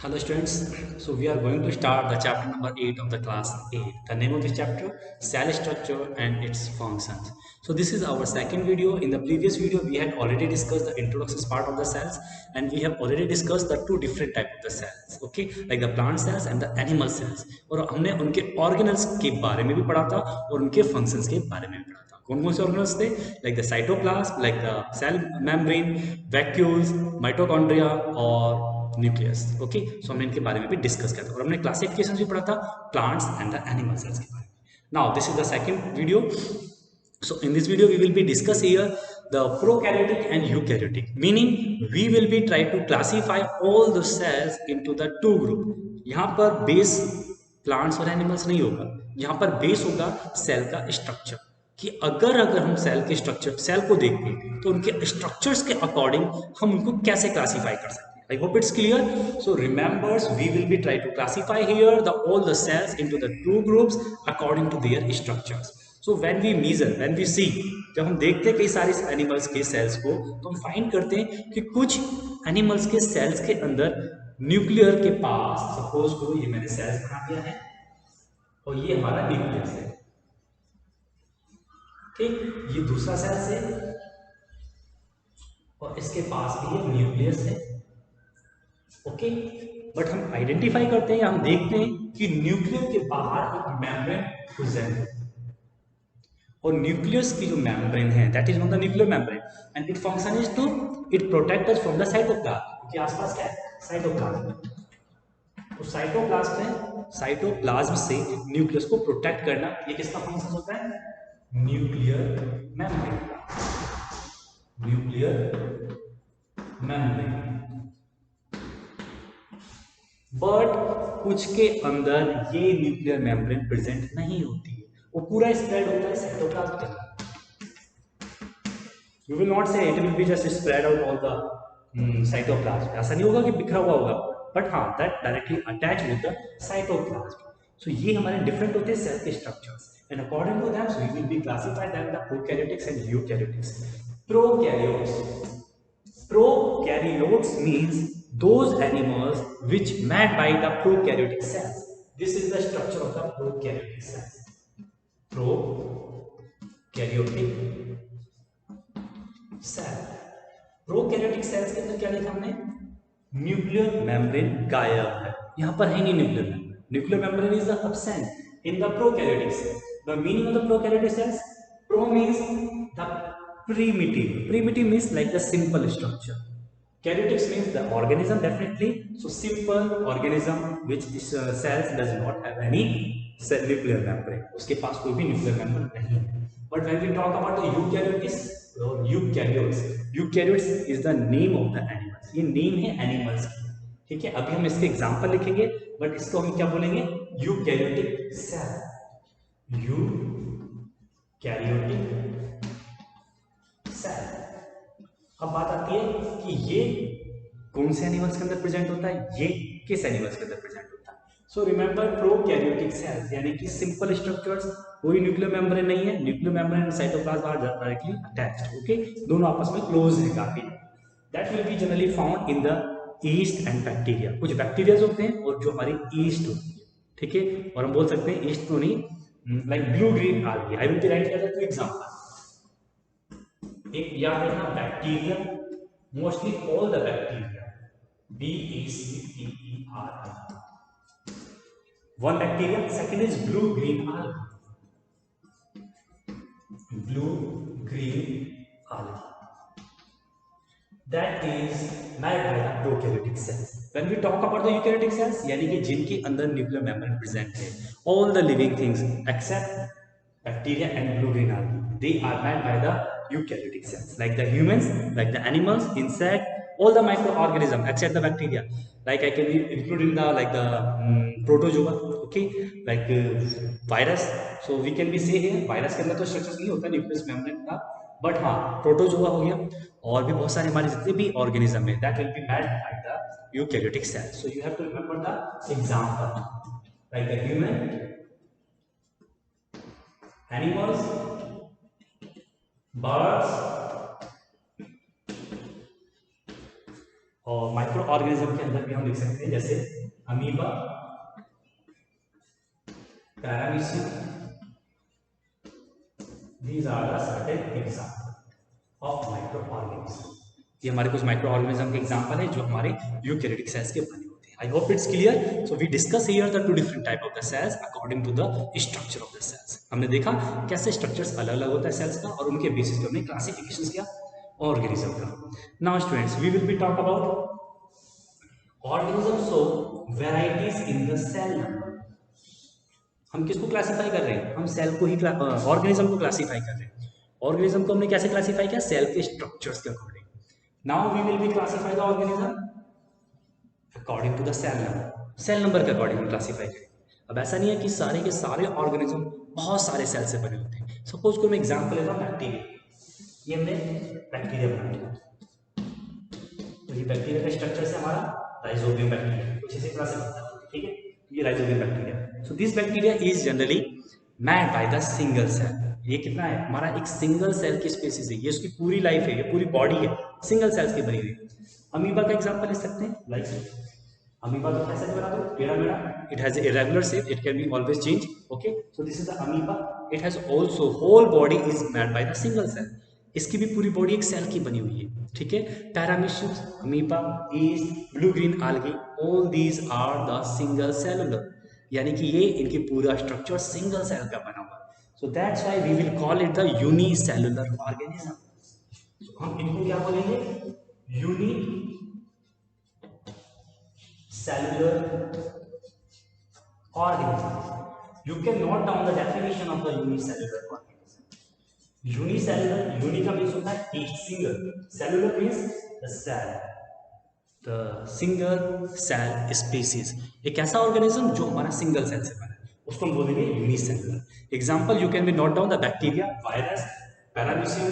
Hello students, so we are going to start the chapter number 8 of the class 8. The name of this chapter, cell structure and its functions. So this is our second video. In the previous video we had already discussed the introduction part of the cells, and we have already discussed the two different type of the cells, okay, like the plant cells and the animal cells. और हमने उनके organelles के बारे में भी पढ़ा था और उनके functions के बारे में भी पढ़ा था. कौन कौन से organelles थे? Like the cytoplasm, like the cell membrane, vacuoles, mitochondria और न्यूक्लियस. ओके, सो हमने इनके बारे में भी डिस्कस किया था और हमने क्लासिफिकेशन भी पढ़ा था plants and the animal cells के बारे में. Now this is the second video. So in this video we will be discuss here the prokaryotic and eukaryotic, meaning we will be try to classify all the cells into the two group. यहाँ पर base plants और animals नहीं होगा, यहाँ पर base होगा cell का structure. कि अगर अगर हम सेल के स्ट्रक्चर सेल को देखें तो उनके स्ट्रक्चर्स के अकॉर्डिंग हम उनको कैसे क्लासीफाई कर सकते हैं. I hope it's clear. So remembers we will be try to classify here the all the cells into the two groups according to their structures. So when we measure, when we see, जब हम देखते हैं कई सारे animals के sales को तो हम फाइंड करते हैं कि कुछ एनिमल्स के सेल्स के अंदर न्यूक्लियर के पास, सपोज करो ये मैंने सेल्स बना दिया है और ये हमारा न्यूक्लियस है, ठीक, ये दूसरा सेल्स है और इसके पास भी ये न्यूक्लियस है. ओके, बट हम आइडेंटिफाई करते हैं, हम देखते हैं कि न्यूक्लियस के बाहर एक मेम्ब्रेन प्रेजेंट है और न्यूक्लियस की जो मेम्ब्रेन है that is not the nuclear membrane and it function is to it protect us from the cytoplasm. के आसपास क्या है? साइटोप्लाज्म. तो साइटोप्लाज्म है, साइटोप्लाज्म से न्यूक्लियस को प्रोटेक्ट करना, ये किसका फंक्शन होता है? Nuclear membrane. Nuclear membrane. But कुछ के अंदर ये न्यूक्लियर मेम्ब्रेन प्रेजेंट नहीं होती है, वो पूरा स्प्रेड होता है साइटोप्लाज्म के अंदर. You will not say it will be just spread out all the cytoplasm. ऐसा नहीं होगा कि बिखरा हुआ होगा, बट हाँ that directly attach with the cytoplasm. So ये हमारे डिफरेंट होते हैं सेल के structures and according to that we will be classify them the prokaryotics and eukaryotics. Prokaryotes. Prokaryotes means those animals which made by the prokaryotic cells. This is the structure of the prokaryotic cells. Prokaryotic cell. Prokaryotic cells के अंदर क्या लिखा हमने? Nuclear membrane गायब है, यहाँ पर है नहीं nuclear membrane. Nuclear membrane is the absent in the prokaryotic cells. The meaning of the prokaryotic cells? Pro means the primitive. Primitive means like the simple structure. Karyotics means the organism definitely. So simple organism which cells does not have any cell nuclear membrane. उसके पास कोई भी nuclear membrane नहीं है. But when we talk about the eukaryotes or eukaryotes, eukaryotes is the name of the animals. ये name है animals की, ठीक है. अभी हम इसके एग्जाम्पल लिखेंगे, बट इसको हम क्या बोलेंगे? Eukaryotic cell. Eukaryotic cell. अब बात आती है कि ये कौन से एनिमल्स के अंदर प्रेजेंट होता है, ये किस एनिमल्स के अंदर प्रेजेंट होता है. सो रिमेंबर प्रोकैरियोटिक सेल्स यानी कि सिंपल स्ट्रक्चर्स, कोई न्यूक्लियर मेम्ब्रेन नहीं है, nuclear membrane cytoplasm are directly attached. Okay, दोनों आपस में क्लोज है काफी. That will be generally found in the yeast and bacteria. कुछ बैक्टीरिया होते हैं और जो हमारी ईस्ट होती है, ठीक है. और हम बोल सकते हैं ईस्ट तो नहीं, like blue green algae. I will be writing two example. एक याद रखना bacteria, mostly all the bacteria, BACTERIA. One bacteria. Second is blue green algae. Blue green algae. That is made by the prokaryotic cells. When we talk about the eukaryotic cells, यानी कि जिनके अंदर nuclear membrane present है, all the living things except bacteria and blue green algae, they are made by the eukaryotic cells, like the humans, like the animals, insect, all the microorganism except the bacteria. Like I can include in the like the protozoa, okay, like virus. So we can be say here virus के अंदर तो structure नहीं होता nucleus membrane का, but हाँ protozoa हो गया और भी बहुत सारे हमारे जितने भी ऑर्गेनिज्म है that will be made by the eukaryotic cell. So you have to remember the example like the human, animals, birds, और माइक्रो ऑर्गेनिज्म के अंदर भी हम लिख सकते हैं जैसे amoeba, paramecium, these are the certain example of microorganism. ये हमारे कुछ माइक्रो ऑर्गेनिज्म के एग्जांपल है जो हमारे यूकैरियोटिक सेल्स के बने होते हैं. I hope it's clear. So we discuss here the two different type of the cells according to the structure of the cells. हमने देखा कैसे स्ट्रक्चर्स अलग अलग होता है सेल्स का और उनके बेसिस पे हमने क्लासिफिकेशन किया ऑर्गेनिज्म का. Now students we will be talk about organism. So varieties in the cell number. हम किसको क्लासिफाई कर रहे हैं? हम सेल को ही ऑर्गेनिज्म को क्लासिफाई कर रहे हैं. ऑर्गेनिज्म को हमने कैसे क्लासिफाई किया? सेल के स्ट्रक्चर्स के according. Now we will be classify the organism according to the cell number. Cell number के अकॉर्डिंग हम क्लासिफाई करेंगे. अब ऐसा नहीं है कि सारे के सारे ऑर्गेनिज्म बहुत सारे सेल से बने होते हैं. सपोज को मैं एग्जांपल लेता हूं बैक्टीरिया. ये हमने बैक्टीरिया बनाया तो ये बैक्टीरिया का स्ट्रक्चर से हमारा राइजोबियम बैक्टीरिया कुछ इसी तरह से बनता है. ठीक है, ये Rhizobium bacteria. So this bacteria is generally made by the single cell. ये कितना है? हमारा एक सिंगल सेल की स्पीसीज है. ये उसकी पूरी लाइफ है, ये पूरी बॉडी है सिंगल सेल्स की बनी हुई. अमीबा का एग्जांपल ले सकते हैं. लाइक अमीबा तो कैसे बना दो? Pyramid. It has a irregular shape. It can be always change. Okay, so this is the amoeba. It has also whole body is made by the single cell. इसकी भी पूरी बॉडी एक cell की बनी हुई है. ठीक है. Parameciums, amoeba, yeast, blue green algae, all these are the single cellular. यानी कि ये इनकी पूरा स्ट्रक्चर सिंगल सेल का बना हुआ है. So that's why we will call it the unicellular organism. हम इनको क्या बोलेंगे? Unicellular organism. You can note down the definition of the unicellular organism. Unicellular, uni का means होता है एक single. Cellular means the cell. The single cell species. एक ऐसा ऑर्गेनिज्म जो हमारा सिंगल सेल से बना है उसको हम बोलेंगे unicellular. Example you can be note down the bacteria, virus, paramecium,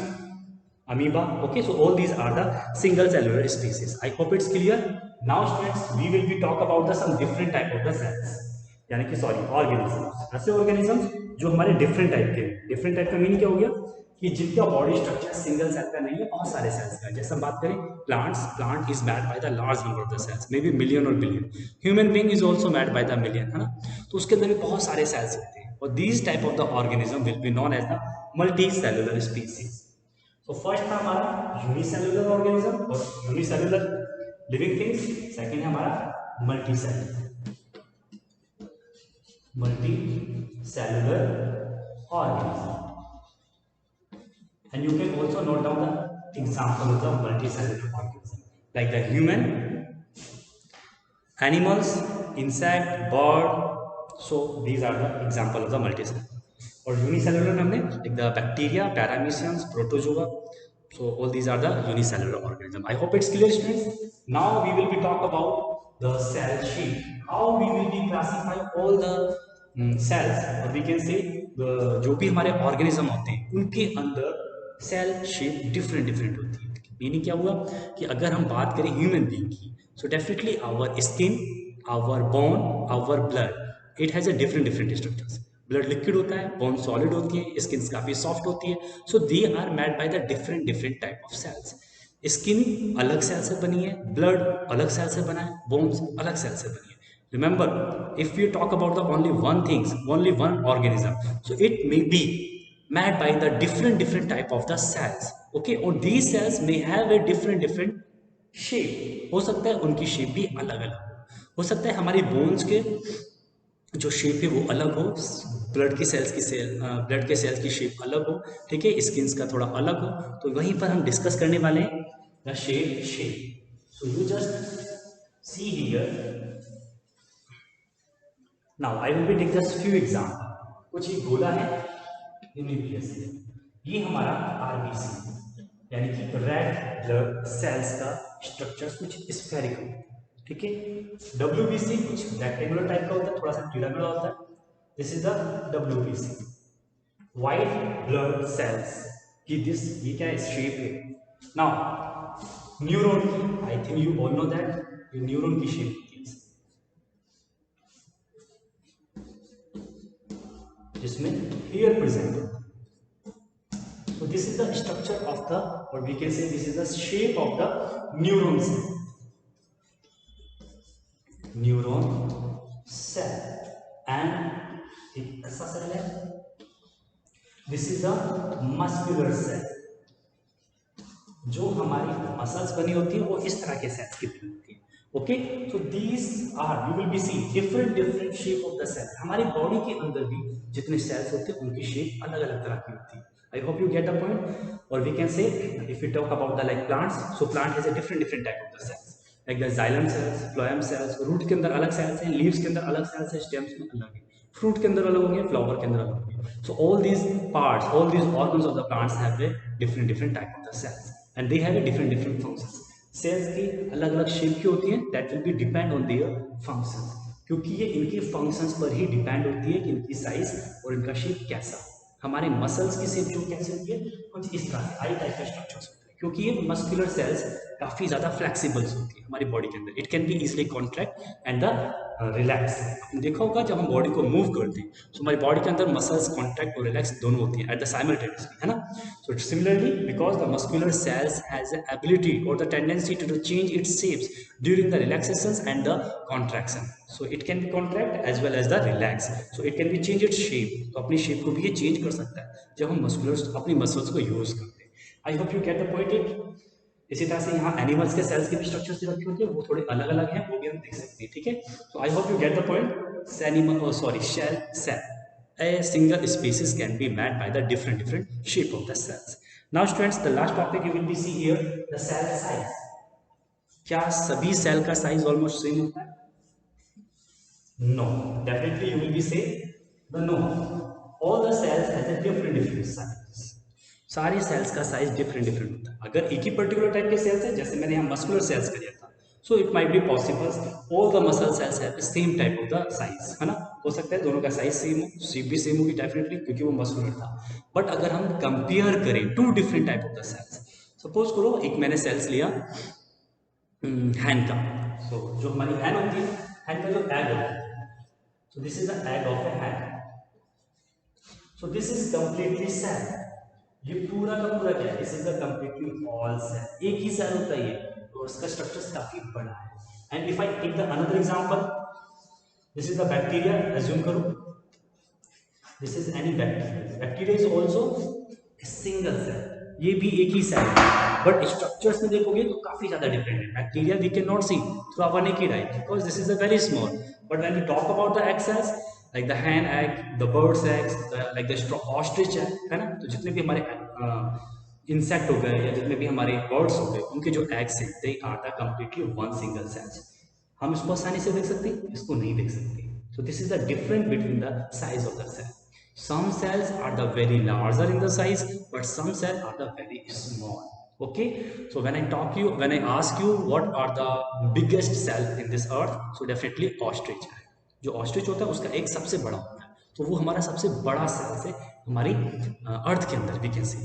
amoeba. Okay, so all these are the single cellular species. I hope it's clear. Now students, we will be talk about the some different type of the cells. यानी कि sorry organisms. ऐसे organisms जो हमारे different type के. Different type का meaning क्या हो गया? कि जिनका बॉडी स्ट्रक्चर सिंगल सेल का नहीं है, बहुत सारे सेल्स का है. जैसे हम बात करें plants, plant is made by the large number of the cells, may be million और billion. Human being is also made by the million, है ना. तो उसके अंदर भी बहुत सारे सेल्स होते हैं और these type of the organism will be known as the multicellular species. तो फर्स्ट था हमारा यूनिसेलुलर ऑर्गेनिज्म और यूनिसेलुलर लिविंग थिंग्स. सेकंड है हमारा multicellular organism. And you can also note down the example of the multicellular organism like the human, animals, insect, bird. So these are the example of the multicellular. और unicellular हमने like the bacteria, parameciums, protozoa. So all these are the unicellular organism. I hope it's clear, students. Now we will be talk about the cell shape. How we will be classify all the cells, or we can say जो भी हमारे organism होते हैं उनके अंदर cell shape different different होती है. Meaning क्या हुआ कि अगर हम बात करें ह्यूमन बीइंग की, so definitely our skin, our bone, our blood, it has a different different structures. Blood liquid होता है, बोन सॉलिड होती है, स्किन काफी सॉफ्ट होती है. So they are made by the different different type of cells. Skin अलग cell से बनी है, ब्लड अलग सेल से बना है, बोन्स अलग सेल से बनी है. Remember, if we talk about the only one things, only one organism, so it may be made by the different type of the cells. Okay, or these cells may have a different shape. हो सकता है उनकी shape भी अलग अलग हो सकता है हमारी बोन्स के जो शेप है वो अलग हो, ब्लड की सेल्स की ब्लड के सेल्स की शेप अलग हो. ठीक है, स्किन का थोड़ा अलग हो. तो वहीं पर हम डिस्कस करने वाले हैं the shape. So you just see here. Now I will be take just few example. कुछ एक गोला है, न्यूक्लियस है. ये हमारा आरबीसी यानी कि रेड ब्लड सेल्स का स्ट्रक्चर कुछ स्फेरिकल. ठीक है. डब्ल्यूबीसी कुछ रेक्टेंगुलर टाइप का होता है, थोड़ा सा टेढ़ा मेढ़ा होता है. This is the WBC. White blood cells की दिस ये क्या शेप है. नाउ न्यूरॉन की, I think you all know that ये न्यूरॉन की शेप जिसमें हेयर प्रेजेंट होता है. So this is the structure of the, or we can say this is the shape of the neuron cell. Neuron cell and एक ऐसा cell है, this is the muscular cell. जो हमारी muscles बनी होती है वो इस तरह के सेल्स की बनी होती है। Okay, so these are you will be see different shape of the cell. हमारी बॉडी के अंदर भी जितने सेल्स होते हैं उनकी शेप अलग अलग तरह की होती है। I hope you get the point. और we can say if you talk about the like plants, so plant has a different type of the cells like the xylem cells, phloem cells. Root के अंदर अलग sales हैं, leaves के अंदर अलग sales हैं, stems में अलग है, फ्रूट के अंदर अलग होंगे, फ्लावर के अंदर अलग होंगे। So all these parts, all these organs of the plants have a different type of the cells and they have a different functions. Cells की अलग अलग शेप की होती है, that will be depend on their functions, क्योंकि ये इनके functions पर ही डिपेंड होती है कि इनकी साइज और इनका शेप कैसा। हमारे मसल्स की शेप जो कैसे होती है, कुछ इस तरह से आई टाइप का स्ट्रक्चर्स होते हैं, क्योंकि ये मस्कुलर सेल्स काफी ज्यादा फ्लेक्सिबल्स होती है हमारी बॉडी के अंदर। It can be easily contract and the relax. आपने देखा होगा जब हम बॉडी को मूव करते हैं तो हमारी बॉडी के अंदर मसल्स कॉन्ट्रैक्ट और रिलैक्स दोनों होती हैं एट द साइमल्टेनियसली, है ना। So similarly because the muscular cells has the ability और the tendency to change its shapes during the relaxation and the contraction. So it can be contract as well as the relax. So it can be change its shape, तो अपनी shape को भी ये change कर सकता है जब हम मस्कुलर अपनी मसल्स को यूज करते हैं। I hope you get the point it. इसी तरह से यहाँ एनिमल्स के सेल्स की भी स्ट्रक्चर्स रखी होती है, वो थोड़े अलग अलग हैं, वो भी हम देख सकते हैं, ठीक है। तो I hope you get the point. Animal sorry shell cell, a single species can be made by the different shape of the cells. Now students, the last topic you will be see here, the cell size. क्या सभी cell का size almost same होता है? No, definitely you will be say the no. All the cells has a different size. सारे sales का size different होता है। अगर एक ही पर्टिकुलर टाइप के सेल्स है, जैसे मैंने यहाँ मस्कुलर सेल्स का लिया था, so it might be possible all the muscle cells have the same type of the size, है ना। हो सकता है दोनों का साइज सेम हो, शेप भी सेम होगी डेफिनेटली, क्योंकि वो मस्कुलर था। बट अगर हम कंपेयर करें to different type of the sales, suppose करो एक मैंने सेल्स लिया हैंड का। सो जो हमारी हैंड होती है, हैंड का जो एग होता है, so this is the egg of a hand. So this is completely cell. ये पूरा का पूरा क्या है, this is the completely all cell. एक ही सेल होता है ये, तो उसका स्ट्रक्चर काफी बड़ा है। And if I take the another example, this is the bacteria, assume करो this is any bacteria. Bacteria is also a single cell, ये भी एक ही सेल है, बट स्ट्रक्चर्स में देखोगे तो काफी ज्यादा डिफरेंट है। Bacteria we can not see through our naked eye because this is a very small, but when we talk about the egg cells like the hen egg, the bird's eggs, like the ostrich egg, है ना। तो जितने भी हमारे insect हो गए या जितने भी हमारे बर्ड्स हो गए, उनके जो एग्स हैं they are the completely one single cells. हम इसको आसानी से देख सकते हैं, इसको नहीं देख सकते। So this is the difference between the size of the cell. Some cells are the very larger in the size, but some cell are the very small. Okay, so when I ask you what are the biggest cell in this earth, so definitely ostrich है। जो ostrich होता है उसका एक सबसे बड़ा होता है, तो वो हमारा सबसे बड़ा सेल्स है हमारी अर्थ के अंदर, वी कैन सी।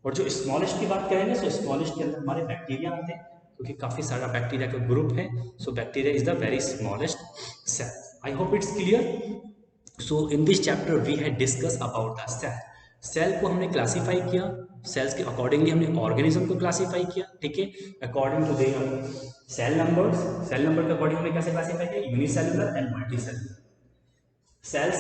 और जो स्मॉलेस्ट की बात करेंगे, सो स्मॉलेस्ट के अंदर हमारे बैक्टीरिया आते हैं, क्योंकि काफी सारा बैक्टीरिया का ग्रुप है। So bacteria is the very smallest cell. I hope it's clear. So in this chapter we had discuss about the cell. Cell को हमने क्लासीफाई किया, सेल्स के अकॉर्डिंगली हमने ऑर्गेनिज्म को क्लासीफाई किया, ठीक है, according to their cell numbers. Cell number के अकॉर्डिंग हमने कैसे क्लासीफाई किया, unicellular and multicellular. Cell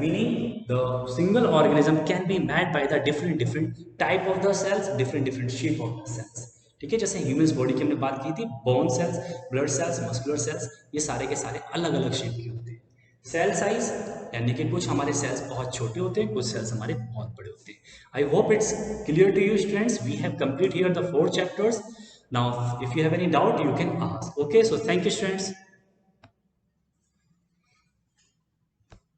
meaning the single organism can be made by the different type of the cells, different shape of the cells, ठीक है। जैसे human body की हमने बात की थी, bone cells, blood cells, muscular cells, ये सारे के सारे अलग अलग शेप के होते हैं। सेल साइज यानी कि कुछ हमारे सेल्स बहुत छोटे होते हैं, कुछ सेल्स हमारे बहुत बड़े होते हैं। I hope it's clear to you students. We have complete here the 4 chapters. Now if you have any doubt you can ask. Okay, so thank you students.